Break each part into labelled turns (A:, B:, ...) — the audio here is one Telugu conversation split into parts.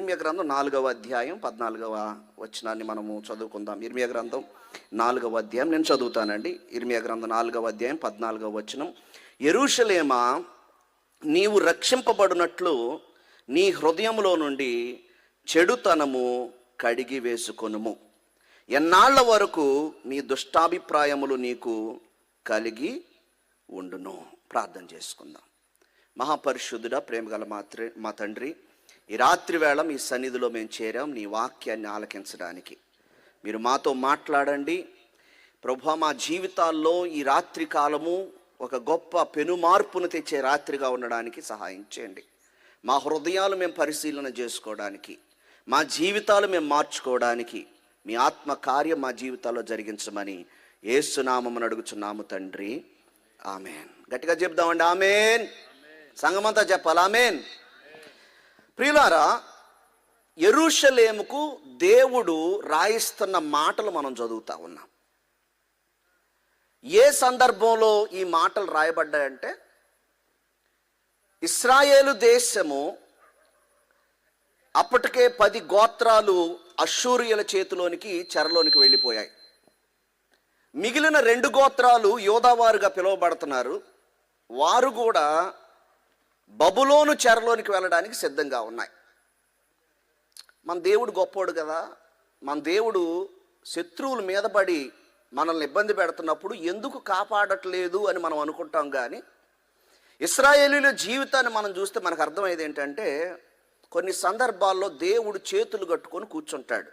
A: ఇర్మియా గ్రంథం 4వ అధ్యాయం 14వ వచనాన్ని మనము చదువుకుందాం. ఇర్మియా గ్రంథం 4వ అధ్యాయం నేను చదువుతానండి. ఇర్మియా గ్రంథం 4వ అధ్యాయం 14వ వచనం. యెరూషలేమా, నీవు రక్షింపబడినట్లు నీ హృదయములో నుండి చెడుతనము కడిగి వేసుకొనుము. ఎన్నాళ్ల వరకు నీ దుష్టాభిప్రాయములు నీకు కలిగి ఉండును. ప్రార్థన చేసుకుందాం. మహాపరిశుద్ధుడా, ప్రేమగల మా తండ్రి, ఈ రాత్రి వేళ మీ సన్నిధిలో మేము చేరాం నీ వాక్యాన్ని ఆలకించడానికి. మీరు మాతో మాట్లాడండి ప్రభువా. మా జీవితాల్లో ఈ రాత్రి కాలము ఒక గొప్ప పెను మార్పును తెచ్చే రాత్రిగా ఉండడానికి సహాయం చేయండి. మా హృదయాలు మేము పరిశీలన చేసుకోవడానికి, మా జీవితాలు మేము మార్చుకోవడానికి మీ ఆత్మ కార్యం మా జీవితాల్లో జరిగించమని యేసు నామమున అడుగుచున్నాము తండ్రి, ఆమెన్. గట్టిగా చెప్దామండి, ఆమెన్. సంఘమంతా చెప్పాలి, ఆమెన్. ప్రియులారా, యెరూషలేముకు దేవుడు రాయిస్తున్న మాటలు మనం చదువుతా ఉన్నాం. ఏ సందర్భంలో ఈ మాటలు రాయబడ్డాయంటే, ఇశ్రాయేలు దేశము అప్పటికే 10 గోత్రాలు అష్షూరియుల చేతిలోనికి చెరలోనికి వెళ్ళిపోయాయి. మిగిలిన 2 గోత్రాలు యోధావారుగా పిలువబడుతున్నారు. వారు కూడా బబులోను చెరలోనికి వెళ్ళడానికి సిద్ధంగా ఉన్నాయి. మన దేవుడు గొప్పోడు కదా. మన దేవుడు శత్రువుల మీద పడి మనల్ని ఇబ్బంది పెడుతున్నప్పుడు ఎందుకు కాపాడట్లేదు అని మనం అనుకుంటాం. కానీ ఇశ్రాయేలీయుల జీవితాన్ని మనం చూస్తే మనకు అర్థమయ్యేది ఏంటంటే, కొన్ని సందర్భాల్లో దేవుడు చేతులు కట్టుకొని కూర్చుంటాడు.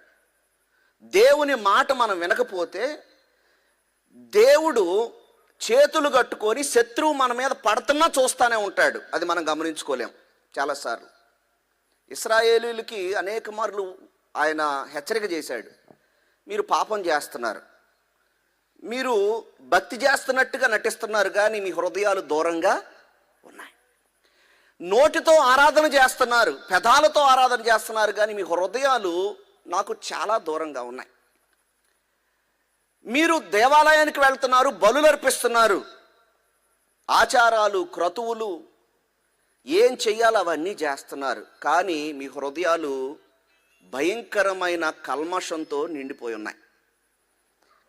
A: దేవుని మాట మనం వినకపోతే దేవుడు చేతులు కట్టుకొని శత్రువు మన మీద పడుతున్నా చూస్తూనే ఉంటాడు. అది మనం గమనించుకోలేం చాలాసార్లు. ఇశ్రాయేలీయులకి అనేక మార్లు ఆయన హెచ్చరిక చేశాడు, మీరు పాపం చేస్తున్నారు, మీరు భక్తి చేస్తున్నట్టుగా నటిస్తున్నారు కానీ మీ హృదయాలు దూరంగా ఉన్నాయి. నోటితో ఆరాధన చేస్తున్నారు, పెదాలతో ఆరాధన చేస్తున్నారు కానీ మీ హృదయాలు నాకు చాలా దూరంగా ఉన్నాయి. మీరు దేవాలయానికి వెళ్తున్నారు, బలులు అర్పిస్తున్నారు, ఆచారాలు క్రతువులు ఏం చెయ్యాలో అవన్నీ చేస్తున్నారు, కానీ మీ హృదయాలు భయంకరమైన కల్మషంతో నిండిపోయి ఉన్నాయి.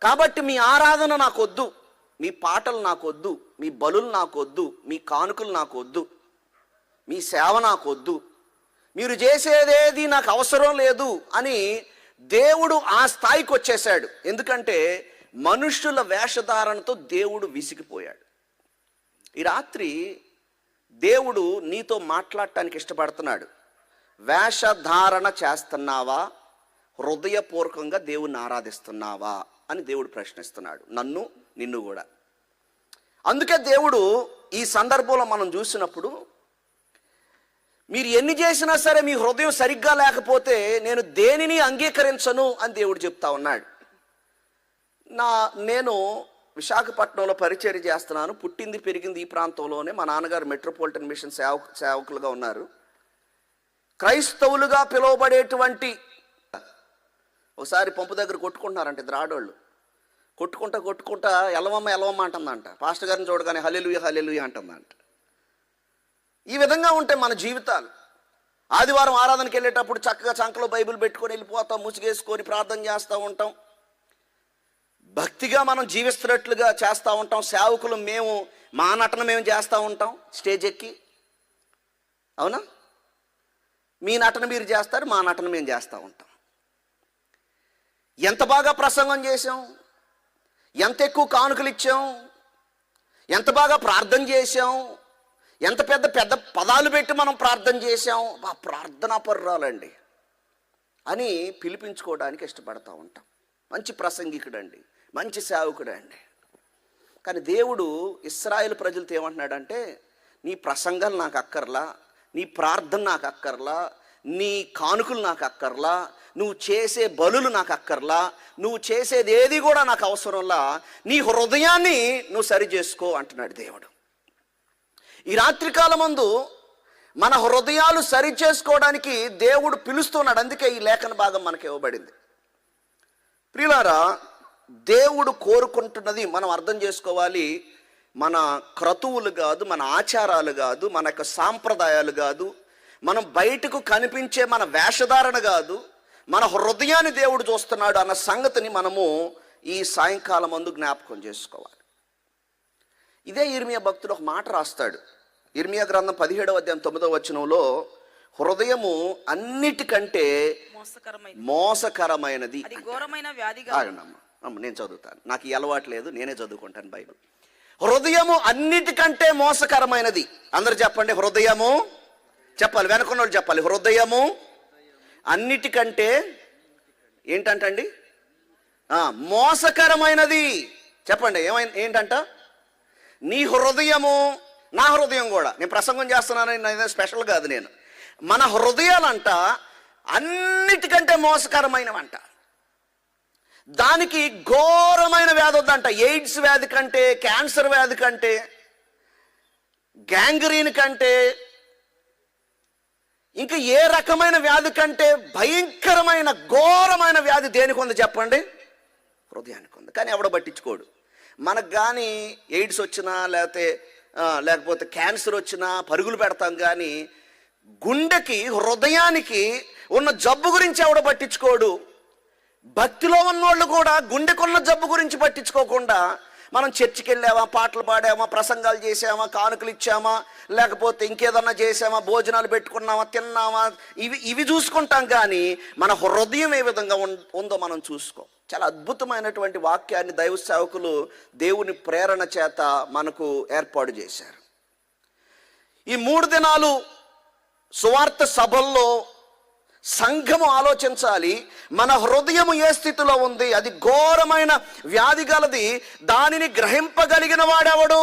A: కాబట్టి మీ ఆరాధన నాకొద్దు, మీ పాటలు నాకొద్దు, మీ బలులు నాకొద్దు, మీ కానుకలు నాకొద్దు, మీ సేవ నాకొద్దు, మీరు చేసేదేది నాకు అవసరం లేదు అని దేవుడు ఆ స్థాయికి వచ్చేసాడు. ఎందుకంటే మనుష్యుల వేషధారణతో దేవుడు విసిగిపోయాడు. ఈ రాత్రి దేవుడు నీతో మాట్లాడటానికి ఇష్టపడుతున్నాడు. వేషధారణ చేస్తున్నావా, హృదయపూర్వకంగా దేవుణ్ణి ఆరాధిస్తున్నావా అని దేవుడు ప్రశ్నిస్తున్నాడు, నన్ను నిన్ను కూడా. అందుకే దేవుడు ఈ సందర్భంలో మనం చూసినప్పుడు, మీరు ఎన్ని చేసినా సరే మీ హృదయం సరిగ్గా లేకపోతే నేను దేనిని అంగీకరించను అని దేవుడు చెప్తా ఉన్నాడు. నేను విశాఖపట్నంలో పరిచర్య చేస్తున్నాను. పుట్టింది పెరిగింది ఈ ప్రాంతంలోనే. మా నాన్నగారు మెట్రోపాలిటన్ మిషన్ సేవకులుగా ఉన్నారు. క్రైస్తవులుగా పిలువబడేటువంటి, ఒకసారి పంపు దగ్గర కొట్టుకుంటున్నారంట ఇద్దరు ఆడవాళ్ళు. కొట్టుకుంటా ఎలవమ్మ అంటుందంట. పాస్టర్ గారిని చూడగానే హల్లెలూయా హల్లెలూయా అంటుందంట. ఈ విధంగా ఉంటాయి మన జీవితాలు. ఆదివారం ఆరాధనకి వెళ్ళేటప్పుడు చక్కగా చంకలో బైబిల్ పెట్టుకొని వెళ్ళిపోతాం, ముసుగేసుకొని ప్రార్థన చేస్తూ ఉంటాం, భక్తిగా మనం జీవిస్తున్నట్లుగా చేస్తూ ఉంటాం. సేవకులు మేము మా నటన మేము చేస్తూ ఉంటాం స్టేజ్ ఎక్కి, అవునా? మీ నటన మీరు చేస్తారు, మా నటన మేము చేస్తూ ఉంటాం. ఎంత బాగా ప్రసంగం చేసాం, ఎంత ఎక్కువ కానుకలు ఇచ్చాం, ఎంత బాగా ప్రార్థన చేసాం, ఎంత పెద్ద పదాలు పెట్టి మనం ప్రార్థన చేసాం, ఆ ప్రార్థనా పర్రాలండి అని పిలిపించుకోవడానికి ఇష్టపడతా ఉంటాం. మంచి ప్రసంగికుడండి, మంచి సేవకుడండి. కానీ దేవుడు ఇశ్రాయేలు ప్రజలతో ఏమంటున్నాడంటే, నీ ప్రసంగాలు నాకు అక్కర్లా, నీ ప్రార్థన నాకు అక్కర్లా, నీ కానుకలు నాకు అక్కర్లా, నువ్వు చేసే బలులు నాకు అక్కర్లా, నువ్వు చేసేది ఏది కూడా నాకు అవసరంలా, నీ హృదయాన్ని నువ్వు సరి చేసుకో అంటున్నాడు దేవుడు. ఈ రాత్రికాలమందు మన హృదయాలు సరి చేసుకోవడానికి దేవుడు పిలుస్తున్నాడు. అందుకే ఈ లేఖన భాగం మనకి ఇవ్వబడింది. ప్రియులారా, దేవుడు కోరుకుంటున్నది మనం అర్థం చేసుకోవాలి. మన క్రతువులు కాదు, మన ఆచారాలు కాదు, మన యొక్క సాంప్రదాయాలు కాదు, మనం బయటకు కనిపించే మన వేషధారణ కాదు, మన హృదయాన్ని దేవుడు చూస్తున్నాడు అన్న సంగతిని మనము ఈ సాయంకాలం ముందు జ్ఞాపకం చేసుకోవాలి. ఇదే ఇర్మియా భక్తుడు ఒక మాట రాస్తాడు. ఇర్మియా గ్రంథం 17వ అధ్యాయం 9వ వచనంలో, హృదయము అన్నిటికంటే మోసకరమైనది. నేను చదువుతాను, నాకు ఈ అలవాటు లేదు, నేనే చదువుకుంటాను బైబిల్. హృదయము అన్నిటికంటే మోసకరమైనది. అందరు చెప్పండి, హృదయము. చెప్పాలి, వెనుకున్న వాళ్ళు చెప్పాలి. హృదయము అన్నిటికంటే ఏంటంటండి? మోసకరమైనది. చెప్పండి, ఏంటంట? నీ హృదయము, నా హృదయం కూడా. నేను ప్రసంగం చేస్తున్నాను, స్పెషల్ కాదు. నేను మన హృదయాలంట అన్నిటికంటే మోసకరమైనవంట. దానికి ఘోరమైన వ్యాధి వద్దంట. ఎయిడ్స్ వ్యాధి కంటే, క్యాన్సర్ వ్యాధి కంటే, గ్యాంగ్రీన్ కంటే, ఇంకా ఏ రకమైన వ్యాధి కంటే భయంకరమైన ఘోరమైన వ్యాధి దేనికి ఉంది చెప్పండి? హృదయానికి ఉంది. కానీ ఎవడో పట్టించుకోడు. మనకు కానీ ఎయిడ్స్ వచ్చినా లేకపోతే క్యాన్సర్ వచ్చినా పరుగులు పెడతాం, కానీ గుండెకి, హృదయానికి ఉన్న జబ్బు గురించి ఎవడో పట్టించుకోడు. భక్తిలో ఉన్నోళ్ళు కూడా గుండెకున్న జబ్బు గురించి పట్టించుకోకుండా, మనం చర్చికి వెళ్ళామా, పాటలు పాడామా, ప్రసంగాలు చేసామా, కానుకలు ఇచ్చామా, లేకపోతే ఇంకేదన్నా చేసామా, భోజనాలు పెట్టుకున్నామా, తిన్నామా, ఇవి చూసుకుంటాం. కానీ మన హృదయం ఏ విధంగా ఉందో మనం చూసుకో. చాలా అద్భుతమైనటువంటి వాక్యాన్ని దైవ సేవకులు దేవుని ప్రేరణ చేత మనకు ఏర్పాటు చేశారు. ఈ 3 దినాలు సువార్త సభల్లో సంఘము ఆలోచించాలి, మన హృదయం ఏ స్థితిలో ఉంది. అది ఘోరమైన వ్యాధి గలది. దానిని గ్రహింపగలిగిన వాడెవడు?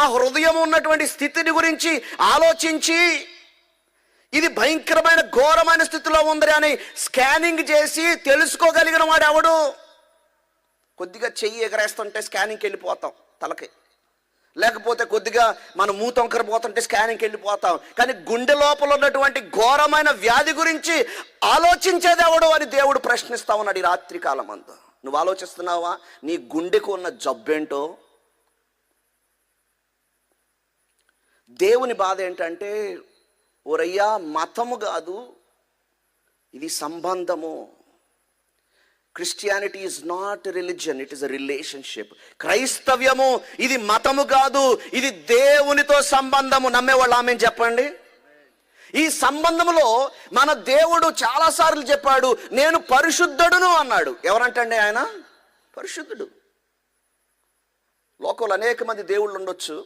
A: ఆ హృదయం ఉన్నటువంటి స్థితిని గురించి ఆలోచించి, ఇది భయంకరమైన ఘోరమైన స్థితిలో ఉంది అని స్కానింగ్ చేసి తెలుసుకోగలిగిన వాడెవడు? కొద్దిగా చెయ్యి ఎగరేస్తుంటే స్కానింగ్కి వెళ్ళిపోతాం తలకి, లేకపోతే కొద్దిగా మనం మూతొంకర పోతుంటే స్కానింగ్కి వెళ్ళిపోతాం. కానీ గుండె లోపల ఉన్నటువంటి ఘోరమైన వ్యాధి గురించి ఆలోచించేది ఎవడు అని దేవుడు ప్రశ్నిస్తా ఉన్నాడు ఈ రాత్రి కాలం అంతా. నువ్వు ఆలోచిస్తున్నావా నీ గుండెకు ఉన్న జబ్బేంటో? దేవుని బాధ ఏంటంటే, ఓరయ్యా మతము కాదు, ఇది సంబంధము. Christianity is not religion, it is a relationship. క్రైస్తవ్యము ఇది మతము కాదు, ఇది దేవునితో సంబంధము. నమ్మేవాళ్ళు ఆమె చెప్పండి. ఈ సంబంధములో మన దేవుడు చాలాసార్లు చెప్పాడు, నేను పరిశుద్ధుడును అన్నాడు. ఎవరంటండి ఆయన? పరిశుద్ధుడు. లోకంలో అనేక మంది దేవుళ్ళు ఉండొచ్చు.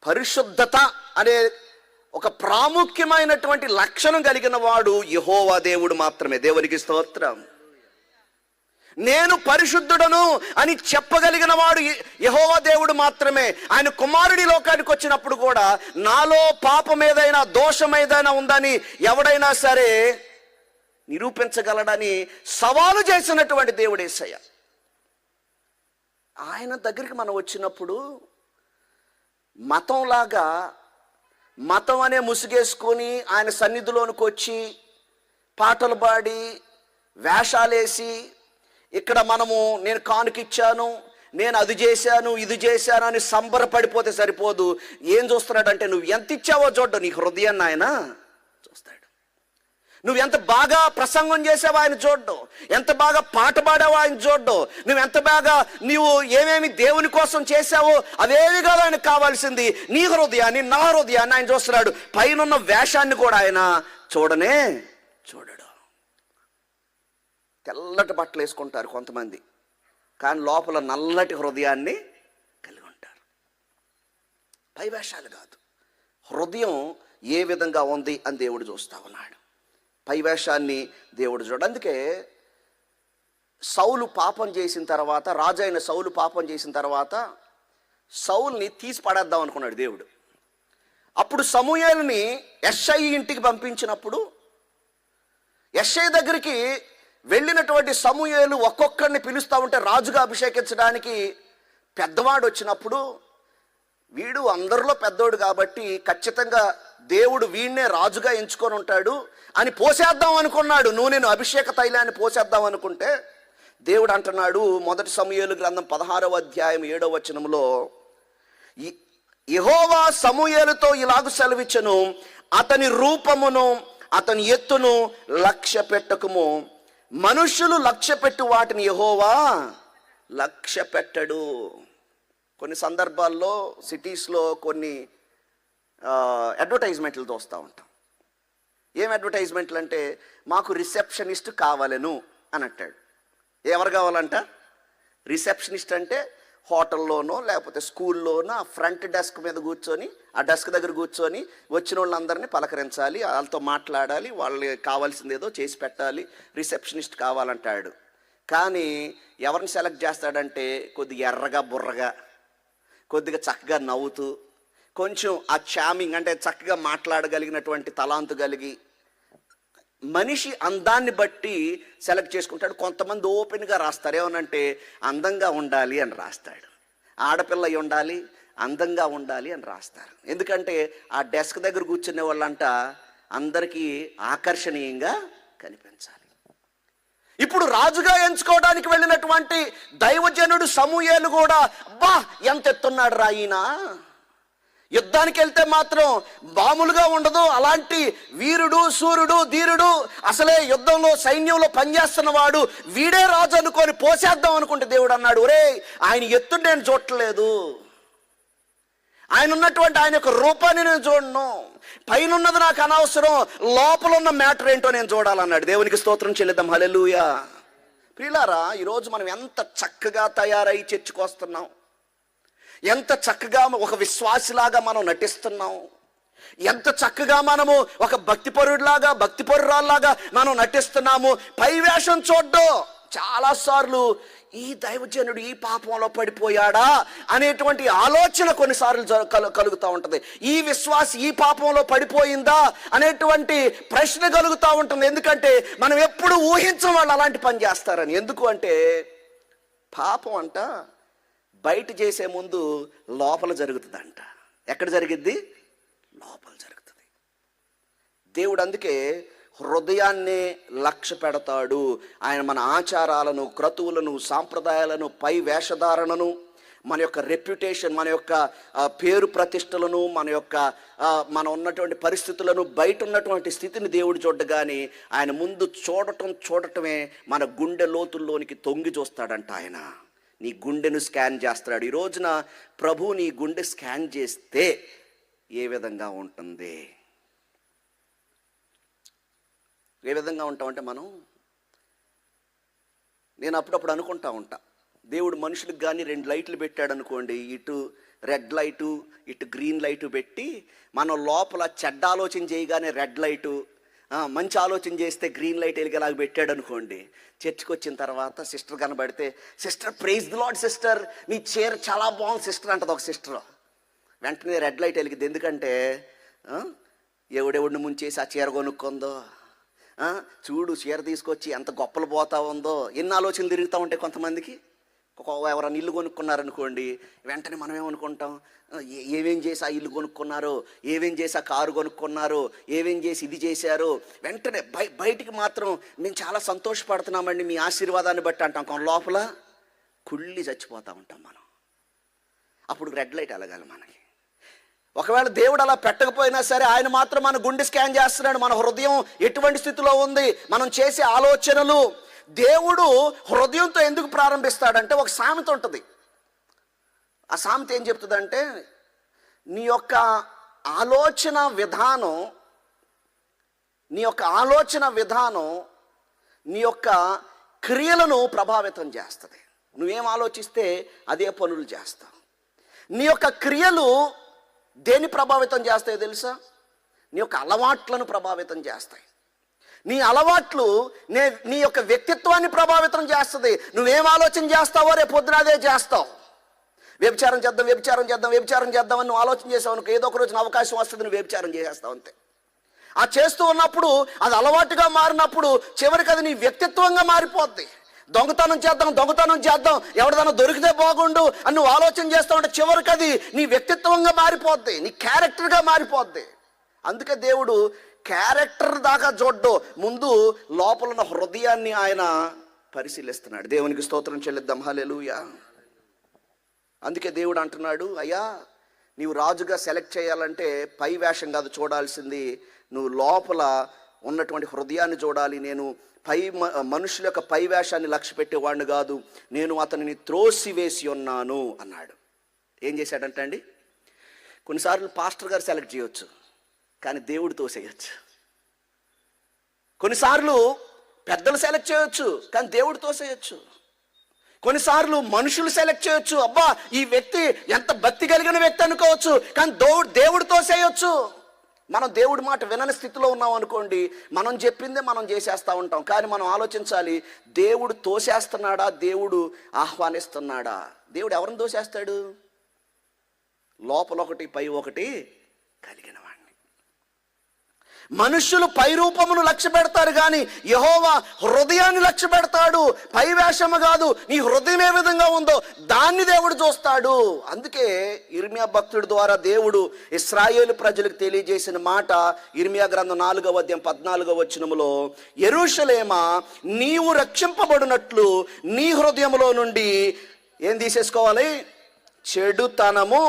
A: పరిశుద్ధత అనే ఒక ప్రాముఖ్యమైనటువంటి లక్షణం కలిగిన వాడు యెహోవా దేవుడు మాత్రమే. దేవునికి స్తోత్రం. నేను పరిశుద్ధుడను అని చెప్పగలిగిన వాడు యెహోవా దేవుడు మాత్రమే. ఆయన కుమారుడి లోకానికి వచ్చినప్పుడు కూడా నాలో పాపం ఏదైనా, దోషం ఏదైనా ఉందని ఎవడైనా సరే నిరూపించగలడని సవాలు చేసినటువంటి దేవుడు యేసయ్య. ఆయన దగ్గరికి మనం వచ్చినప్పుడు మతంలాగా, మతం అనే ముసుగేసుకొని ఆయన సన్నిధిలోనికి వచ్చి పాటలు పాడి వేషాలేసి, ఇక్కడ మనము నేను కానుకిచ్చాను, నేను అది చేశాను, ఇది చేశాను అని సంబరపడిపోతే సరిపోదు. ఏం చూస్తున్నాడంటే, నువ్వు ఎంత ఇచ్చావో చూడ్డు, నీ హృదయాన్ని ఆయన చూస్తాడు. నువ్వు ఎంత బాగా ప్రసంగం చేసావో ఆయన చూడ్డు, ఎంత బాగా పాట పాడావో ఆయన చూడ్డు, నువ్వు ఎంత బాగా నీవు ఏమేమి దేవుని కోసం చేశావో అవేవి కాదు ఆయనకు కావాల్సింది. నీ హృదయాన్ని, నా హృదయాన్ని ఆయన చూస్తున్నాడు. పైన వేషాన్ని కూడా ఆయన చూడనే చూడడు. తెల్లటి బట్టలు వేసుకుంటారు కొంతమంది, కానీ లోపల నల్లటి హృదయాన్ని కలిగి ఉంటారు. పై వేషాలు కాదు, హృదయం ఏ విధంగా ఉంది అని దేవుడు చూస్తా ఉన్నాడు. పై వేషాన్ని దేవుడు చూడు. అందుకే సౌలు పాపం చేసిన తర్వాత, రాజు అయిన సౌలు పాపం చేసిన తర్వాత సౌల్ని తీసి పడేద్దాం అనుకున్నాడు దేవుడు. అప్పుడు సమూయేలుని యెష్షై ఇంటికి పంపించినప్పుడు, యెష్షై దగ్గరికి వెళ్ళినటువంటి సమూయేలు ఒక్కొక్కరిని పిలుస్తూ ఉంటే రాజుగా అభిషేకించడానికి పెద్దవాడు వచ్చినప్పుడు, వీడు అందరిలో పెద్దోడు కాబట్టి ఖచ్చితంగా దేవుడు వీడినే రాజుగా ఎంచుకొని ఉంటాడు అని పోసేద్దాం అనుకున్నాడు. నూనెను, అభిషేక తైలాన్ని పోసేద్దాం అనుకుంటే దేవుడు అంటున్నాడు, 1 సమూయేలు గ్రంథం 16వ అధ్యాయం 7వ వచనంలో, యెహోవా సమూయేలుతో ఇలాగు సెలవిచ్చెను, అతని రూపమును అతని ఎత్తును లక్ష్య పెట్టకుము. మనుషులు లక్ష్య పెట్టు వాటిని యెహోవా లక్ష్య పెట్టడు. కొన్ని సందర్భాల్లో సిటీస్లో కొన్ని అడ్వర్టైజ్మెంట్లు చూస్తూ ఉంటాం. ఏం అడ్వర్టైజ్మెంట్లు అంటే, మాకు రిసెప్షనిస్ట్ కావాలను అని అంటాడు. ఎవరు కావాలంట? రిసెప్షనిస్ట్ అంటే హోటల్లోనో లేకపోతే స్కూల్లోనో ఆ ఫ్రంట్ డెస్క్ మీద కూర్చొని, ఆ డెస్క్ దగ్గర కూర్చొని వచ్చిన వాళ్ళందరినీ పలకరించాలి, వాళ్ళతో మాట్లాడాలి, వాళ్ళకి కావాల్సింది ఏదో చేసి పెట్టాలి, రిసెప్షనిస్ట్ కావాలంటాడు. కానీ ఎవరిని సెలెక్ట్ చేస్తాడంటే కొద్దిగా ఎర్రగా బుర్రగా, కొద్దిగా చక్కగా నవ్వుతూ, కొంచెం ఆ చామింగ్ అంటే చక్కగా మాట్లాడగలిగినటువంటి తలాంతు కలిగి మనిషి అందాన్ని బట్టి సెలెక్ట్ చేసుకుంటాడు. కొంతమంది ఓపెన్గా రాస్తారు, ఏమనంటే అందంగా ఉండాలి అని రాస్తాడు, ఆడపిల్ల అయి ఉండాలి, అందంగా ఉండాలి అని రాస్తారు. ఎందుకంటే ఆ డెస్క్ దగ్గర కూర్చునే వాళ్ళంట అందరికీ ఆకర్షణీయంగా కనిపించాలి. ఇప్పుడు రాజుగా ఎంచుకోవడానికి వెళ్ళినటువంటి దైవజనుడు సమూయేలు కూడా, అబ్బా ఎంత ఎత్తున్నాడు రా ఈయన, యుద్ధానికి వెళ్తే మాత్రం మామూలుగా ఉండదు, అలాంటి వీరుడు శూరుడు ధీరుడు, అసలే యుద్ధంలో సైన్యంలో పనిచేస్తున్నవాడు, వీడే రాజు అనుకొని పోసేద్దాం అనుకుంటే దేవుడు అన్నాడు, ఒరే ఆయన ఎత్తు నేను చూడట్లేదు, ఆయన ఉన్నటువంటి ఆయన యొక్క రూపాన్ని నేను చూడను, పైన ఉన్నది నాకు అనవసరం, లోపల ఉన్న మ్యాటర్ ఏంటో నేను చూడాలన్నాడు. దేవునికి స్తోత్రం చెల్లిద్దాం. హల్లెలూయా. ప్రియులారా, ఈరోజు మనం ఎంత చక్కగా తయారై చర్చికి వస్తున్నాం, ఎంత చక్కగా ఒక విశ్వాసిలాగా మనం నటిస్తున్నాం, ఎంత చక్కగా మనము ఒక భక్తిపరుడిలాగా భక్తిపరురాల్లాగా మనం నటిస్తున్నాము. పై వేషం చూడ్డం. చాలాసార్లు ఈ దైవజనుడు ఈ పాపంలో పడిపోయాడా అనేటువంటి ఆలోచన కొన్నిసార్లు కలుగుతూ ఉంటుంది. ఈ విశ్వాసి ఈ పాపంలో పడిపోయిందా అనేటువంటి ప్రశ్న కలుగుతూ ఉంటుంది. ఎందుకంటే మనం ఎప్పుడు ఊహించం వాళ్ళు అలాంటి పని చేస్తారని. ఎందుకు అంటే పాపం అంట బయట చేసే ముందు లోపల జరుగుతుందంట. ఎక్కడ జరిగిద్ది? లోపల జరుగుతుంది. దేవుడు అందుకే హృదయాన్నే లక్ష్య పెడతాడు. ఆయన మన ఆచారాలను, క్రతువులను, సాంప్రదాయాలను, పై వేషధారణను, మన యొక్క రెప్యుటేషన్, మన యొక్క పేరు ప్రతిష్టలను, మన ఉన్నటువంటి పరిస్థితులను, బయట ఉన్నటువంటి స్థితిని దేవుడు చూడగానే ఆయన ముందు చూడటమే మన గుండె లోతుల్లోనికి తొంగి చూస్తాడంట. ఆయన నీ గుండెను స్కాన్ చేస్తాడు. ఈ రోజున ప్రభు నీ గుండె స్కాన్ చేస్తే ఏ విధంగా ఉంటుంది? ఏ విధంగా ఉంటామంటే నేను అప్పుడప్పుడు అనుకుంటా ఉంటా, దేవుడు మనుషులకు కానీ 2 లైట్లు పెట్టాడు అనుకోండి, ఇటు రెడ్ లైటు ఇటు గ్రీన్ లైటు పెట్టి, మనం లోపల చెడ్డ ఆలోచన చేయగానే రెడ్ లైటు, మంచి ఆలోచన చేస్తే గ్రీన్ లైట్ వెలిగేలాగా పెట్టాడు అనుకోండి. చర్చికి వచ్చిన తర్వాత సిస్టర్ కనబడితే, sister praise the lord sister, మీ చీర చాలా బాగుంది సిస్టర్ అంటది ఒక సిస్టర్. వెంటనే రెడ్ లైట్ వెలిగిద్ది. ఎందుకంటే ఎవడెవడిని ముంచేసి ఆ చీర కొనుక్కుందో, చూడు చీర తీసుకొచ్చి ఎంత గొప్పలు పోతా ఉందో, ఎన్ని ఆలోచనలు తిరుగుతూ ఉంటాయి కొంతమందికి. ఎవరైనా ఇల్లు కొనుక్కున్నారనుకోండి, వెంటనే మనం ఏమనుకుంటాం, ఏమేం చేసి ఆ ఇల్లు కొనుక్కున్నారు, ఏమేం చేసి ఆ కారు కొనుక్కున్నారు, ఏమేం చేసి ఇది చేశారు. వెంటనే బయటికి మాత్రం మేము చాలా సంతోషపడుతున్నామండి మీ ఆశీర్వాదాన్ని బట్టి అంటాం, లోపల కుళ్ళి చచ్చిపోతూ ఉంటాం మనం. అప్పుడు రెడ్ లైట్ వెలగాలి మనకి. ఒకవేళ దేవుడు అలా పెట్టకపోయినా సరే ఆయన మాత్రం మన గుండె స్కాన్ చేస్తున్నాడు. మన హృదయం ఎటువంటి స్థితిలో ఉంది, మనం చేసే ఆలోచనలు. దేవుడు హృదయంతో ఎందుకు ప్రారంభిస్తాడంటే ఒక సామెత ఉంటుంది. ఆ సామెత ఏం చెప్తుందంటే, నీ యొక్క ఆలోచన విధానం నీ యొక్క క్రియలను ప్రభావితం చేస్తుంది. నువ్వేం ఆలోచిస్తే అదే పనులు చేస్తావు. నీ యొక్క క్రియలు దేన్ని ప్రభావితం చేస్తాయో తెలుసా? నీ యొక్క అలవాట్లను ప్రభావితం చేస్తాయి. నీ అలవాట్లు నీ యొక్క వ్యక్తిత్వాన్ని ప్రభావితం చేస్తుంది. నువ్వేం ఆలోచన చేస్తావో రేపు పొద్దున అదే చేస్తావు. వ్యభిచారం చేద్దాం అని నువ్వు ఆలోచన చేసావు అనుకో, ఏదో ఒక రోజున అవకాశం వస్తుంది, నువ్వు వ్యభిచారం చేసేస్తావు అంతే. ఆ చేస్తూ ఉన్నప్పుడు అది అలవాటుగా మారినప్పుడు చివరికి అది నీ వ్యక్తిత్వంగా మారిపోద్ది. దొంగతనం చేద్దాం ఎవరిదైనా దొరికితే బాగుండు అని నువ్వు ఆలోచన చేస్తూ ఉంటే చివరికి అది నీ వ్యక్తిత్వంగా మారిపోద్ది, నీ క్యారెక్టర్గా మారిపోద్ది. అందుకే దేవుడు క్యారెక్టర్ దాకా చూడ్డు, ముందు లోపల ఉన్న హృదయాన్ని ఆయన పరిశీలిస్తున్నాడు. దేవునికి స్తోత్రం చెల్లిద్దాం. హల్లెలూయా. అందుకే దేవుడు అంటున్నాడు, అయ్యా నీవు రాజుగా సెలెక్ట్ చేయాలంటే పై వేషం కాదు చూడాల్సింది, నువ్వు లోపల ఉన్నటువంటి హృదయాన్ని చూడాలి. నేను మనుషుల యొక్క పై వేషాన్ని లక్ష్య పెట్టేవాడిని కాదు, నేను అతనిని త్రోసివేసి ఉన్నాను అన్నాడు. ఏం చేశాడంటే అండి, కొన్నిసార్లు పాస్టర్ గారు సెలెక్ట్ చేయొచ్చు, కానీ దేవుడు తోసేయచ్చు. కొన్నిసార్లు పెద్దలు సెలెక్ట్ చేయొచ్చు, కానీ దేవుడు తోసేయచ్చు. కొన్నిసార్లు మనుషులు సెలెక్ట్ చేయొచ్చు, అబ్బా ఈ వ్యక్తి ఎంత భక్తి కలిగిన వ్యక్తి అనుకోవచ్చు, కానీ దేవుడు తోసేయచ్చు. మనం దేవుడి మాట వినని స్థితిలో ఉన్నాం అనుకోండి, మనం చెప్పిందే మనం చేసేస్తూ ఉంటాం. కానీ మనం ఆలోచించాలి, దేవుడు తోసేస్తున్నాడా, దేవుడు ఆహ్వానిస్తున్నాడా? దేవుడు ఎవరిని తోసేస్తాడు? లోపల ఒకటి పై ఒకటి కలిగిన వాడిని. మనుషులు పై రూపమును లక్ష్య పెడతారు, కానీ యెహోవా హృదయాన్ని లక్ష్య పెడతాడు. పై వేషము కాదు, నీ హృదయం ఏ విధంగా ఉందో దాన్ని దేవుడు చూస్తాడు. అందుకే ఇర్మియా భక్తుడి ద్వారా దేవుడు ఇశ్రాయేలు ప్రజలకు తెలియజేసిన మాట ఇర్మియా గ్రంథం 4వ అధ్యాయం 14వ వచనములో, యెరూషలేమా నీవు రక్షింపబడినట్లు నీ హృదయములో నుండి ఏం తీసేసుకోవాలి? చెడుతనము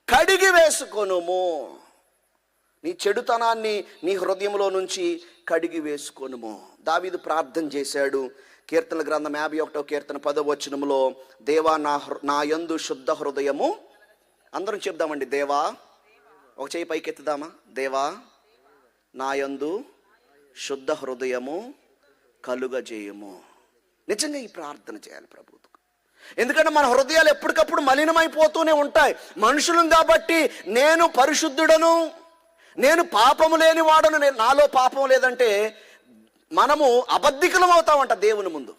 A: కడిగి వేసుకొనుము. నీ చెడుతనాన్ని నీ హృదయంలో నుంచి కడిగి వేసుకొనుము. దావీదు ప్రార్థన చేశాడు. కీర్తనల గ్రంథం 51వ కీర్తన 10వ వచనములో, దేవా నా యందు శుద్ధ హృదయము, అందరం చెప్దామండి, దేవా, ఒక చేయి పైకెత్తుదామా, దేవా నా యందు శుద్ధ హృదయము కలుగజేయము. నిజంగా ఈ ప్రార్థన చేయాలి ప్రభువుకు. ఎందుకంటే మన హృదయాలు ఎప్పటికప్పుడు మలినమైపోతూనే ఉంటాయి. మనుషులం కాబట్టి నేను పరిశుద్ధుడను, నేను పాపము లేని వాడను, నాలో పాపం లేదంటే మనము అబద్ధికులం అవుతామంట దేవుని ముందు.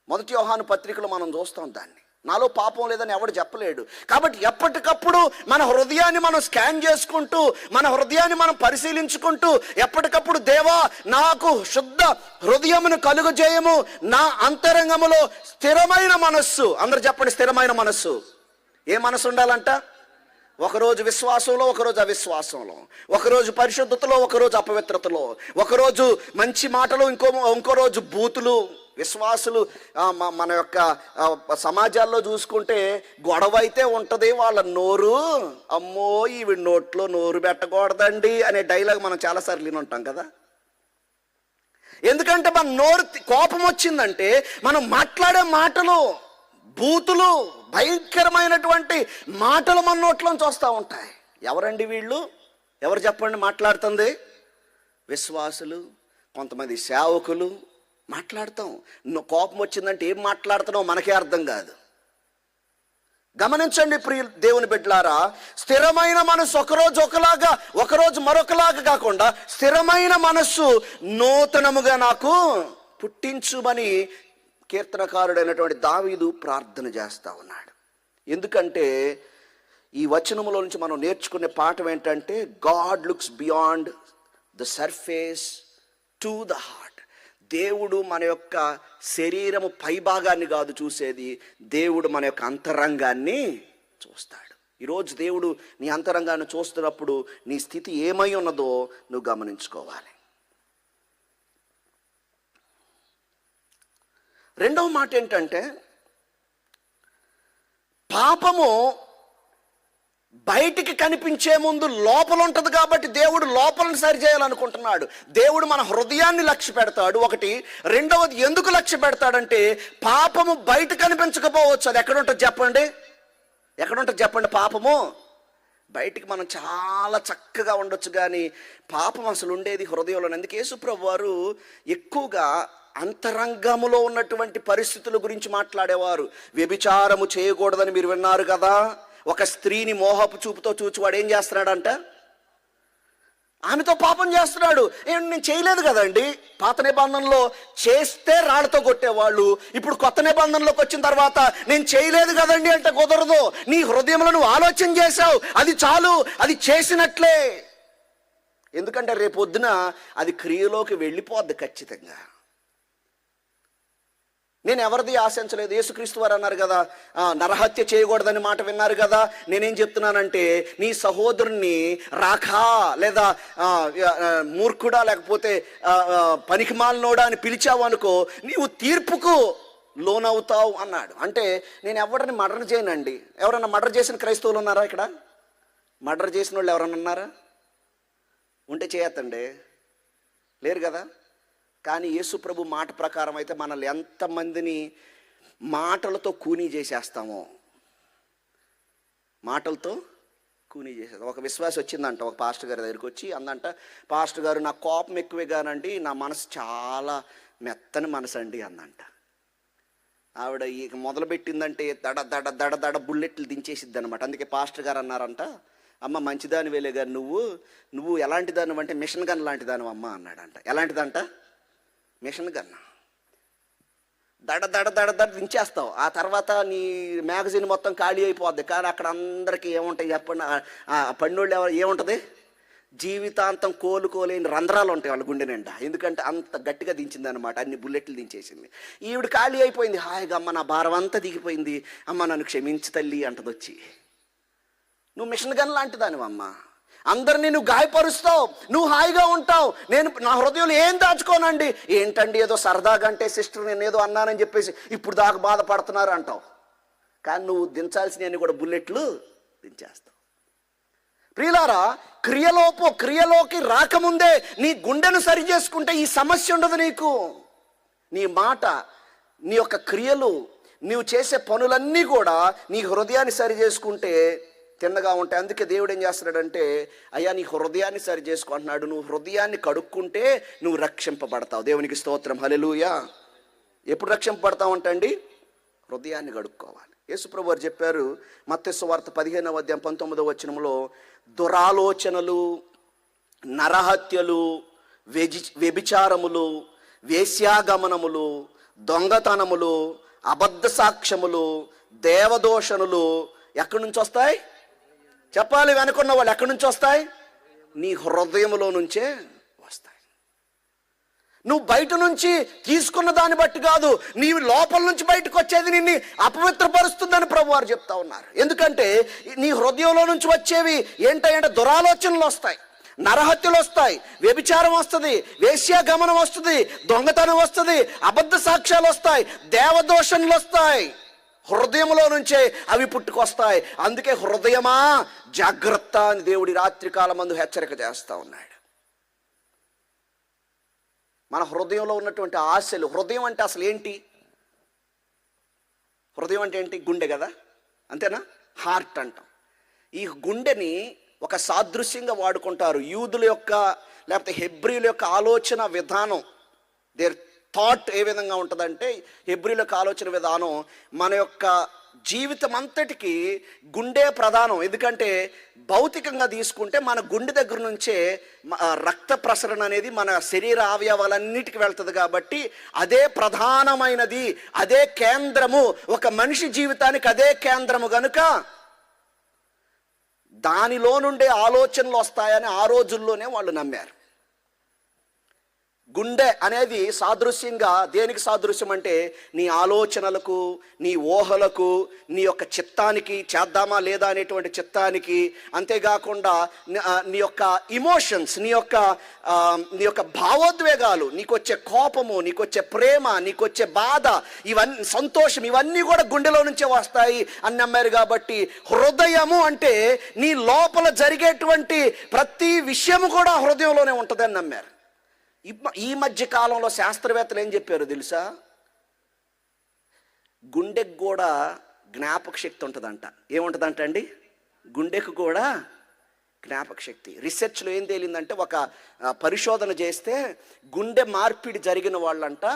A: 1 యోహాను పత్రికలో మనం చూస్తాం దాన్ని. నాలో పాపం లేదని ఎవడు చెప్పలేడు. కాబట్టి ఎప్పటికప్పుడు మన హృదయాన్ని మనం స్కాన్ చేసుకుంటూ, మన హృదయాన్ని మనం పరిశీలించుకుంటూ, ఎప్పటికప్పుడు దేవా నాకు శుద్ధ హృదయమును కలుగజేయము, నా అంతరంగములో స్థిరమైన మనస్సు. అందరు చెప్పండి, స్థిరమైన మనస్సు. ఏ మనసు ఉండాలంట? ఒకరోజు విశ్వాసంలో, ఒకరోజు అవిశ్వాసంలో, ఒకరోజు పరిశుద్ధతలో, ఒకరోజు అపవిత్రతలో, ఒకరోజు మంచి మాటలు, ఇంకో రోజు బూతులు. విశ్వాసులు మన యొక్క సమాజాల్లో చూసుకుంటే గొడవ అయితే ఉంటుంది, వాళ్ళ నోరు అమ్మో ఈవి నోట్లో నోరు పెట్టకూడదండి అనే డైలాగ్ మనం చాలాసార్లు విని ఉంటాం కదా. ఎందుకంటే మన నోరు కోపం వచ్చిందంటే మనం మాట్లాడే మాటలు బూతులు, భయంకరమైనటువంటి మాటలు మన నోట్లోంచి వస్తూ ఉంటాయి. ఎవరండి వీళ్ళు? ఎవరు చెప్పండి మాట్లాడుతుంది? విశ్వాసులు, కొంతమంది సేవకులు మాట్లాడతాం. కోపం వచ్చిందంటే ఏం మాట్లాడుతున్నావు మనకే అర్థం కాదు. గమనించండి ప్రియ దేవుని బిడ్డలారా, స్థిరమైన మనస్సు ఒకరోజు ఒకలాగా, ఒకరోజు మరొకలాగా కాకుండా స్థిరమైన మనస్సు నూతనముగా నాకు పుట్టించుమని కీర్తనకారుడైనటువంటి దావీదు ప్రార్థన చేస్తూ ఉన్నాడు. ఎందుకంటే ఈ వచనములో నుంచి మనం నేర్చుకునే పాఠం ఏంటంటే, God looks beyond the surface to the heart. దేవుడు మన యొక్క శరీరము పైభాగాన్ని కాదు చూసేది, దేవుడు మన యొక్క అంతరంగాన్ని చూస్తాడు. ఈరోజు దేవుడు నీ అంతరంగాన్ని చూస్తున్నప్పుడు నీ స్థితి ఏమై ఉన్నదో నువ్వు గమనించుకోవాలి. రెండవ మాట ఏంటంటే, పాపము బయటికి కనిపించే ముందు లోపల ఉంటుంది కాబట్టి దేవుడు లోపలను సరి చేయాలనుకుంటున్నాడు. దేవుడు మన హృదయాన్ని లక్ష్య పెడతాడు ఒకటి. రెండవది ఎందుకు లక్ష్య పెడతాడంటే, పాపము బయట కనిపించకపోవచ్చు. అది ఎక్కడుంటుంది చెప్పండి? ఎక్కడుంటుంది చెప్పండి? పాపము బయటికి మనం చాలా చక్కగా ఉండొచ్చు, కానీ పాపం అసలు ఉండేది హృదయంలో. అందుకే యేసుప్రభువు వారు ఎక్కువగా అంతరంగములో ఉన్నటువంటి పరిస్థితుల గురించి మాట్లాడేవారు. వ్యభిచారము చేయకూడదని మీరు విన్నారు కదా. ఒక స్త్రీని మోహపు చూపుతో చూచి వాడు ఏం చేస్తున్నాడంట? ఆమెతో పాపం చేస్తున్నాడు. నేను చేయలేదు కదండి. పాత నిబంధనలో చేస్తే రాళ్లతో కొట్టేవాళ్ళు. ఇప్పుడు కొత్త నిబంధనలోకి వచ్చిన తర్వాత నేను చేయలేదు కదండి అంటే కుదరదు. నీ హృదయంలో నువ్వు ఆలోచన చేశావు, అది చాలు, అది చేసినట్లే. ఎందుకంటే రేపొద్దున అది క్రియలోకి వెళ్ళిపోద్ది ఖచ్చితంగా. నేను ఎవరిది ఆశించలేదు. యేసుక్రీస్తు వారు అన్నారు కదా, నరహత్య చేయకూడదని మాట విన్నారు కదా. నేనేం చెప్తున్నానంటే, నీ సహోదరుణ్ణి రాఖా లేదా మూర్ఖుడా లేకపోతే పనికిమాలినోడా అని పిలిచావు అనుకో, నీవు తీర్పుకు లోనవుతావు అన్నాడు. అంటే నేను ఎవరిని మర్డర్ చేయనండి. ఎవరన్నా మర్డర్ చేసిన క్రైస్తవులు ఉన్నారా ఇక్కడ? మర్డర్ చేసిన వాళ్ళు ఎవరన్నా ఉన్నారా? ఉంటే చేయొద్దండి, లేరు కదా. కానీ యేసు ప్రభు మాట ప్రకారం అయితే మనల్ని ఎంతమందిని మాటలతో కూనీ చేసేస్తామో, మాటలతో కూనీ చేసేస్తాం. ఒక విశ్వాసం వచ్చిందంట ఒక పాస్టర్ గారి దగ్గరికి వచ్చి అందంట, పాస్టర్ గారు నా కోపం ఎక్కువే కానండి, నా మనసు చాలా మెత్తని మనసు అండి అందంట. ఆవిడ ఇక మొదలుపెట్టిందంటే దడ దడ దడ దడ బుల్లెట్లు దించేసిద్ది అనమాట. అందుకే పాస్టర్ గారు అన్నారంట, అమ్మ మంచిదాని వేలే గారు నువ్వు ఎలాంటి దాని అంటే మిషన్ గన్ లాంటి దాని అమ్మ అన్నాడంట. ఎలాంటిదంట? Machine gun. దడ దడ దడ దడ దించేస్తావు, ఆ తర్వాత నీ మ్యాగజైన్ మొత్తం ఖాళీ అయిపోద్ది. కానీ అక్కడ అందరికీ ఏముంటాయి చెప్పండి? పన్నోళ్ళు ఏముంటుంది? జీవితాంతం కోలుకోలేని రంధ్రాలు ఉంటాయి వాళ్ళ గుండె నిండా. ఎందుకంటే అంత గట్టిగా దించింది అనమాట, అన్ని బుల్లెట్లు దించేసింది. ఈవిడ ఖాళీ అయిపోయింది, హాయిగా అమ్మ నా భారం అంతా దిగిపోయింది, అమ్మ నన్ను క్షమించి తల్లి అంటది వచ్చి. నువ్వు మిషన్ గన్ లాంటిదానివమ్మ, అందరినీ నువ్వు గాయపరుస్తావు, నువ్వు హాయిగా ఉంటావు. నేను నా హృదయంలో ఏం దాచుకోనండి. ఏంటండి ఏదో సరదాగా అంటే సిస్టర్ నేను ఏదో అన్నానని చెప్పేసి ఇప్పుడు దాకా బాధపడుతున్నారు అంటావు. కానీ నువ్వు దించాల్సినవన్నీ కూడా బుల్లెట్లు దించేస్తావు. ప్రియులారా, క్రియలోకి రాకముందే నీ గుండెను సరి చేసుకుంటే ఈ సమస్య ఉండదు నీకు. నీ మాట, నీ యొక్క క్రియలు, నీవు చేసే పనులన్నీ కూడా నీ హృదయాన్ని సరి చేసుకుంటే తిన్నగా ఉంటాయి. అందుకే దేవుడు ఏం చేస్తున్నాడంటే, అయ్యా నీ హృదయాన్ని సరి చేసుకుంటున్నాడు. నువ్వు హృదయాన్ని కడుక్కుంటే నువ్వు రక్షింపబడతావు. దేవునికి స్తోత్రం, హల్లెలూయా. ఎప్పుడు రక్షింపబడతావు అంటండి? హృదయాన్ని కడుక్కోవాలి. యేసుప్రభు వారు చెప్పారు మత్తయి సువార్త 15:19 దురాలోచనలు, నరహత్యలు, వ్యభిచారములు, వేశ్యాగమనములు, దొంగతనములు, అబద్ధ సాక్ష్యములు, దేవదోషణలు ఎక్కడి నుంచి వస్తాయి చెప్పాలి? వెనుకున్న వాళ్ళు ఎక్కడి నుంచి వస్తాయి? నీ హృదయంలో నుంచే వస్తాయి. నువ్వు బయట నుంచి తీసుకున్న దాన్ని బట్టి కాదు, నీ లోపల నుంచి బయటకు వచ్చేది నిన్ను అపవిత్రపరుస్తుందని ప్రభు వారు చెప్తా ఉన్నారు. ఎందుకంటే నీ హృదయంలో నుంచి వచ్చేవి ఏంటంటే దురాలోచనలు వస్తాయి, నరహత్యలు వస్తాయి, వ్యభిచారం వస్తుంది, వేశ్యాగమనం వస్తుంది, దొంగతనం వస్తుంది, అబద్ధ సాక్ష్యాలు వస్తాయి, దేవదోషణలు వస్తాయి. హృదయంలో నుంచే అవి పుట్టుకొస్తాయి. అందుకే హృదయమా జాగ్రత్త అని దేవుడి రాత్రికాలమందు హెచ్చరిక చేస్తూ ఉన్నాడు. మన హృదయంలో ఉన్నటువంటి ఆశలు, హృదయం అంటే అసలు ఏంటి? హృదయం అంటే ఏంటి? గుండె కదా, అంతేనా? హార్ట్ అంటాం. ఈ గుండెని ఒక సాదృశ్యంగా వాడుకుంటారు. యూదుల యొక్క లేకపోతే హెబ్రీల యొక్క ఆలోచన విధానం, దేర్ థాట్ ఏ విధంగా ఉంటుందంటే, హెబ్రీల యొక్క ఆలోచన విధానం మన యొక్క జీవితం అంతటికి గుండె ప్రధానం. ఎందుకంటే భౌతికంగా తీసుకుంటే మన గుండె దగ్గర నుంచే రక్త ప్రసరణ అనేది మన శరీర అవయవాలన్నిటికీ వెళ్తుంది. కాబట్టి అదే ప్రధానమైనది, అదే కేంద్రము. ఒక మనిషి జీవితానికి అదే కేంద్రము గనుక దానిలో నుండే ఆలోచనలు వస్తాయని ఆ రోజుల్లోనే వాళ్ళు నమ్మారు. గుండె అనేది సాదృశ్యంగా దేనికి సాదృశ్యం అంటే నీ ఆలోచనలకు, నీ ఊహలకు, నీ యొక్క చిత్తానికి, చేద్దామా లేదా అనేటువంటి చిత్తానికి, అంతేకాకుండా నీ యొక్క ఇమోషన్స్, నీ యొక్క భావోద్వేగాలు, నీకొచ్చే కోపము, నీకొచ్చే ప్రేమ, నీకొచ్చే బాధ, ఇవన్నీ సంతోషం, ఇవన్నీ కూడా గుండెలో నుంచే వస్తాయి అని నమ్మారు. కాబట్టి హృదయము అంటే నీ లోపల జరిగేటువంటి ప్రతి విషయము కూడా హృదయంలోనే ఉంటుందని నమ్మారు. ఈ మధ్య కాలంలో శాస్త్రవేత్తలు ఏం చెప్పారు తెలుసా? గుండెకు కూడా జ్ఞాపక శక్తి ఉంటుందంట. ఏముంటుందంట అండి? గుండెకు కూడా జ్ఞాపక శక్తి. రీసెర్చ్లో ఏం తేలిందంటే, ఒక పరిశోధన చేస్తే గుండె మార్పిడి జరిగిన వాళ్ళంట,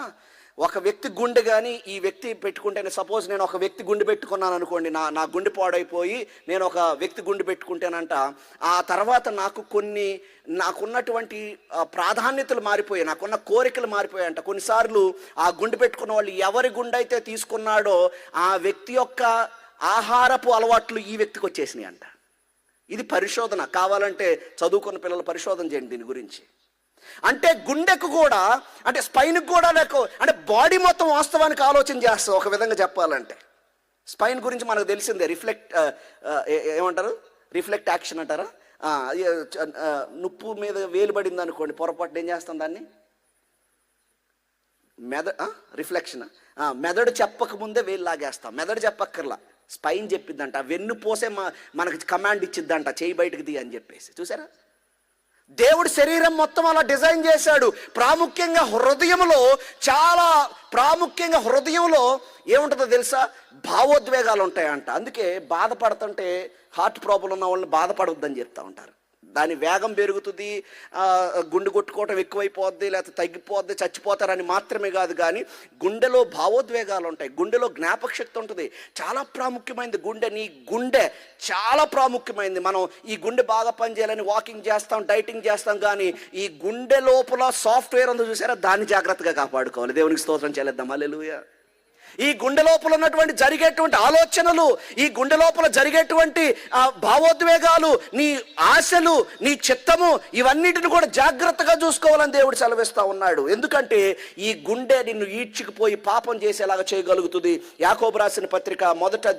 A: ఒక వ్యక్తి గుండె కానీ ఈ వ్యక్తి పెట్టుకుంటే, సపోజ్ నేను ఒక వ్యక్తి గుండె పెట్టుకున్నాను అనుకోండి, నా గుండె పాడైపోయి నేను ఒక వ్యక్తి గుండె పెట్టుకుంటానంట, ఆ తర్వాత నాకున్నటువంటి ప్రాధాన్యతలు మారిపోయాయి, నాకున్న కోరికలు మారిపోయాయంట. కొన్నిసార్లు ఆ గుండె పెట్టుకున్న వాళ్ళు ఎవరి గుండె అయితే తీసుకున్నాడో ఆ వ్యక్తి యొక్క ఆహారపు అలవాట్లు ఈ వ్యక్తికి వచ్చేసినాయి అంట. ఇది పరిశోధన. కావాలంటే చదువుకున్న పిల్లలు పరిశోధన చేయండి దీని గురించి. అంటే గుండెకు కూడా, అంటే స్పైన్కి కూడా, అంటే బాడీ మొత్తం వాస్తవానికి ఆలోచన చేస్తాం. ఒక విధంగా చెప్పాలంటే స్పైన్ గురించి మనకు తెలిసిందే. ఏమంటారు? రిఫ్లెక్ట్ యాక్షన్ అంటారా? నుప్పు మీద వేలు పడింది అనుకోండి, పొరపాటు ఏం చేస్తాం దాన్ని? రిఫ్లెక్షన్. మెదడు చెప్పకముందే వేలు లాగేస్తాం. మెదడు చెప్పక్కర్లా, స్పైన్ చెప్పిద్దంట. వెన్ను పోసే మనకి కమాండ్ ఇచ్చిద్దంట, చేయి బయటకు తీ అని చెప్పేసి. చూసారా, దేవుడు శరీరం మొత్తం అలా డిజైన్ చేశాడు. ప్రాముఖ్యంగా హృదయంలో ఏముంటుందో తెలుసా? భావోద్వేగాలు ఉంటాయంట. అందుకే బాధపడుతుంటే హార్ట్ ప్రాబ్లం ఉన్న వాళ్ళని బాధపడవద్దని చెప్తా ఉంటారు. దాని వేగం పెరుగుతుంది, గుండె కొట్టుకోవటం ఎక్కువైపోద్ది, లేకపోతే తగ్గిపోద్ది, చచ్చిపోతారని మాత్రమే కాదు, కానీ గుండెలో భావోద్వేగాలు ఉంటాయి, గుండెలో జ్ఞాపక శక్తి ఉంటుంది. చాలా ప్రాముఖ్యమైనది గుండె. నీ గుండె చాలా ప్రాముఖ్యమైనది. మనం ఈ గుండె బాగా పనిచేయాలని వాకింగ్ చేస్తాం, డైటింగ్ చేస్తాం, కానీ ఈ గుండె లోపల సాఫ్ట్వేర్ ఉందో చూసారా, దాన్ని జాగ్రత్తగా కాపాడుకోవాలి. దేవునికి స్తోత్రం చెల్లిద్దాం. హల్లెలూయా. ఈ గుండె లోపల ఉన్నటువంటి జరిగేటువంటి ఆలోచనలు, ఈ గుండె లోపల జరిగేటువంటి భావోద్వేగాలు, నీ ఆశలు, నీ చిత్తము, ఇవన్నిటిని కూడా జాగ్రత్తగా చూసుకోవాలని దేవుడు సెలవిస్తూ ఉన్నాడు. ఎందుకంటే ఈ గుండె నిన్ను ఈడ్చుకుపోయి పాపం చేసేలాగా చేయగలుగుతుంది. యాకోబు రాసిన పత్రిక మొదటి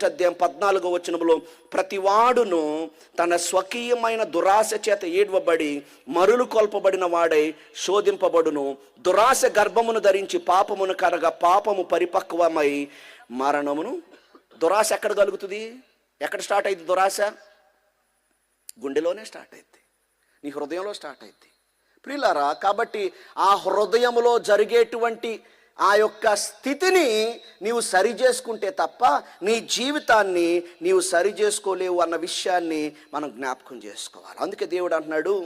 A: అధ్యాయం 14వ వచనములో, ప్రతివాడును తన స్వకీయమైన దురాశ చేత ఏడ్వబడి మరులు కొల్పబడిన వాడై శోధింపబడును. దురాశ గర్భమును ధరించి పాపమును కరగా పాపము పరిపక్వమై మరణమును. దురాశ ఎక్కడ కలుగుతుంది? ఎక్కడ స్టార్ట్ అయింది దురాశ? గుండెలోనే స్టార్ట్ అయింది, నీ హృదయంలో స్టార్ట్ అయింది ప్రియులారా. కాబట్టి ఆ హృదయంలో జరిగేటువంటి ఆ యొక్క స్థితిని నీవు సరి చేసుకుంటే తప్ప నీ జీవితాన్ని నీవు సరి చేసుకోలేవు అన్న విషయాన్ని మనం జ్ఞాపకం చేసుకోవాలి. అందుకే దేవుడు అంటున్నాడు,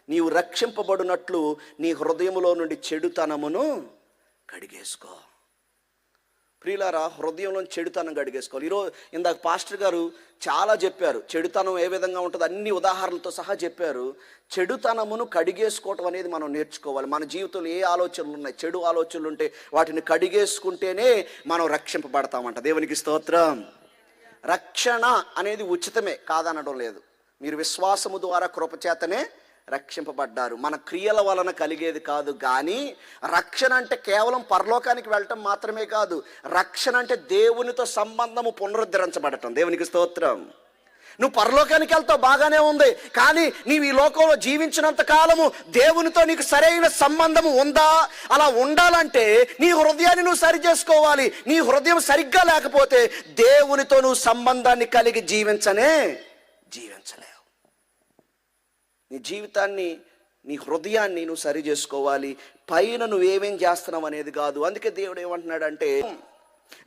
A: నీవు రక్షింపబడినట్లు నీ హృదయంలో నుండి చెడుతనమును కడిగేసుకో. ప్రియులారా, హృదయంలో చెడుతనం కడిగేసుకోవాలి. ఈరోజు ఇందాక పాస్టర్ గారు చాలా చెప్పారు, చెడుతనం ఏ విధంగా ఉంటుందో అన్ని ఉదాహరణలతో సహా చెప్పారు. చెడుతనమును కడిగేసుకోవటం అనేది మనం నేర్చుకోవాలి. మన జీవితంలో ఏ ఆలోచనలు ఉన్నాయి, చెడు ఆలోచనలు ఉంటే వాటిని కడిగేసుకుంటేనే మనం రక్షింపబడతామంట. దేవునికి స్తోత్రం. రక్షణ అనేది ఉచితమే, కాదనడం లేదు. మీరు విశ్వాసము ద్వారా కృపచేతనే రక్షింపబడ్డారు. మన క్రియల వలన కలిగేది కాదు. కానీ రక్షణ అంటే కేవలం పరలోకానికి వెళ్ళటం మాత్రమే కాదు. రక్షణ అంటే దేవునితో సంబంధము పునరుద్ధరించబడటం. దేవునికి స్తోత్రం. నువ్వు పరలోకానికి వెళ్తావు, బాగానే ఉంది, కానీ నీవు ఈ లోకంలో జీవించినంత కాలము దేవునితో నీకు సరైన సంబంధము ఉందా? అలా ఉండాలంటే నీ హృదయాన్ని నువ్వు సరి చేసుకోవాలి. నీ హృదయం సరిగ్గా లేకపోతే దేవునితో నువ్వు సంబంధాన్ని కలిగి జీవించలేవు. నీ జీవితాన్ని, నీ హృదయాన్ని నువ్వు సరి చేసుకోవాలి. పైన నువ్వేమేం చేస్తున్నావు అనేది కాదు. అందుకే దేవుడు ఏమంటున్నాడంటే,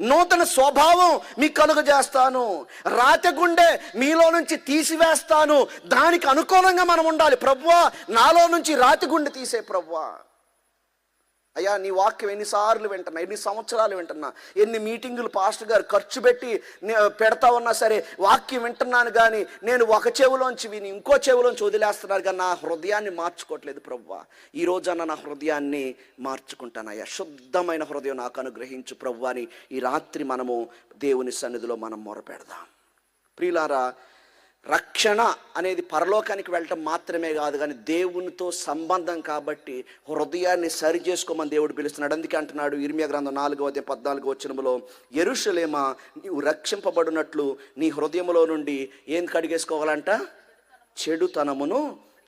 A: నూతన స్వభావం మీకు కలుగజేస్తాను, రాతి గుండె మీలో నుంచి తీసివేస్తాను. దానికి అనుకూలంగా మనం ఉండాలి. ప్రభువా, నాలో నుంచి రాతి గుండె తీసే ప్రభువా. అయ్యా, నీ వాక్యం ఎన్నిసార్లు వింటున్నా, ఎన్ని సంవత్సరాలు వింటున్నా, ఎన్ని మీటింగులు పాస్టర్ గారు ఖర్చు పెట్టి పెడతా ఉన్నా సరే వాక్యం వింటున్నాను, కానీ నేను ఒక చెవులోంచి విని ఇంకో చెవులోంచి వదిలేస్తున్నారు, కానీ నా హృదయాన్ని మార్చుకోవట్లేదు ప్రభువా. ఈ రోజన్నా నా హృదయాన్ని మార్చుకుంటానయ్యా. శుద్ధమైన హృదయం నాకు అనుగ్రహించు ప్రభువా అని ఈ రాత్రి మనము దేవుని సన్నిధిలో మనం మొరపెడదాం. ప్రియులారా, రక్షణ అనేది పరలోకానికి వెళ్ళటం మాత్రమే కాదు, కానీ దేవునితో సంబంధం. కాబట్టి హృదయాన్ని సరి చేసుకోమని దేవుడు పిలుస్తున్నాడు. అందుకే అంటున్నాడు ఇర్మియా గ్రంథం 4:14 వచనములో, యెరూషలేమా, నీవు రక్షింపబడినట్లు నీ హృదయంలో నుండి ఏం కడిగేసుకోవాలంట? చెడుతనమును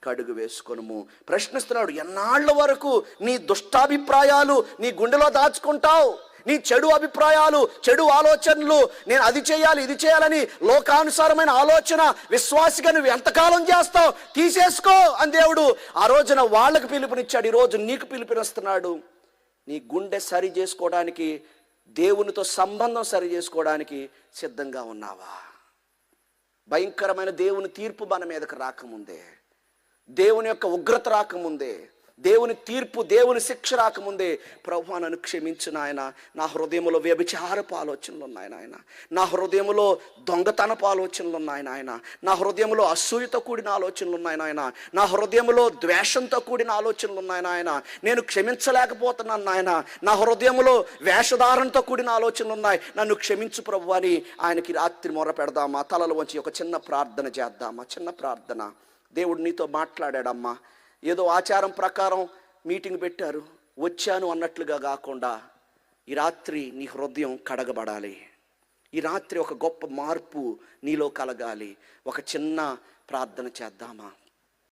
A: కడుగు వేసుకొనుము. ప్రశ్నిస్తున్నాడు, ఎన్నాళ్ళ వరకు నీ దుష్టాభిప్రాయాలు నీ గుండెలో దాచుకుంటావు? నీ చెడు అభిప్రాయాలు, చెడు ఆలోచనలు, నేను అది చేయాలి ఇది చేయాలని లోకానుసారమైన ఆలోచన విశ్వాసిగా నువ్వు ఎంతకాలం చేస్తావు? తీసేసుకో అని దేవుడు ఆ రోజున వాళ్ళకు పిలుపునిచ్చాడు. ఈరోజు నీకు పిలుపునిస్తున్నాడు. నీ గుండె సరి చేసుకోవడానికి, దేవునితో సంబంధం సరి చేసుకోవడానికి సిద్ధంగా ఉన్నావా? భయంకరమైన దేవుని తీర్పు మన మీదకి రాకముందే, దేవుని యొక్క ఉగ్రత రాకముందే, దేవుని తీర్పు, దేవుని శిక్ష రాకముందే, ప్రభువా నన్ను క్షమించు నాయన, నా హృదయంలో వ్యభిచారపు ఆలోచనలు ఉన్నాయి నాయన, నా హృదయంలో దొంగతనపు ఆలోచనలు ఉన్నాయి నాయన, నా హృదయంలో అసూయతో కూడిన ఆలోచనలు ఉన్నాయి నాయన, నా హృదయంలో ద్వేషంతో కూడిన ఆలోచనలు ఉన్నాయి నాయన, నేను క్షమించలేకపోతున్నాను నాయన, నా హృదయంలో వేషధారణతో కూడిన ఆలోచనలు ఉన్నాయి, నన్ను క్షమించు ప్రభువా అని ఆయనకి రాత్రి మొర పెడదామా? తలలు వంచి ఒక చిన్న ప్రార్థన చేద్దామా? చిన్న ప్రార్థన. దేవుడు నీతో మాట్లాడాడమ్మా. ఏదో ఆచారం ప్రకారం మీటింగ్ పెట్టారు, వచ్చాను అన్నట్లుగా కాకుండా ఈ రాత్రి నీ హృదయం కడగబడాలి. ఈ రాత్రి ఒక గొప్ప మార్పు నీలో కలగాలి. ఒక చిన్న ప్రార్థన చేద్దామా?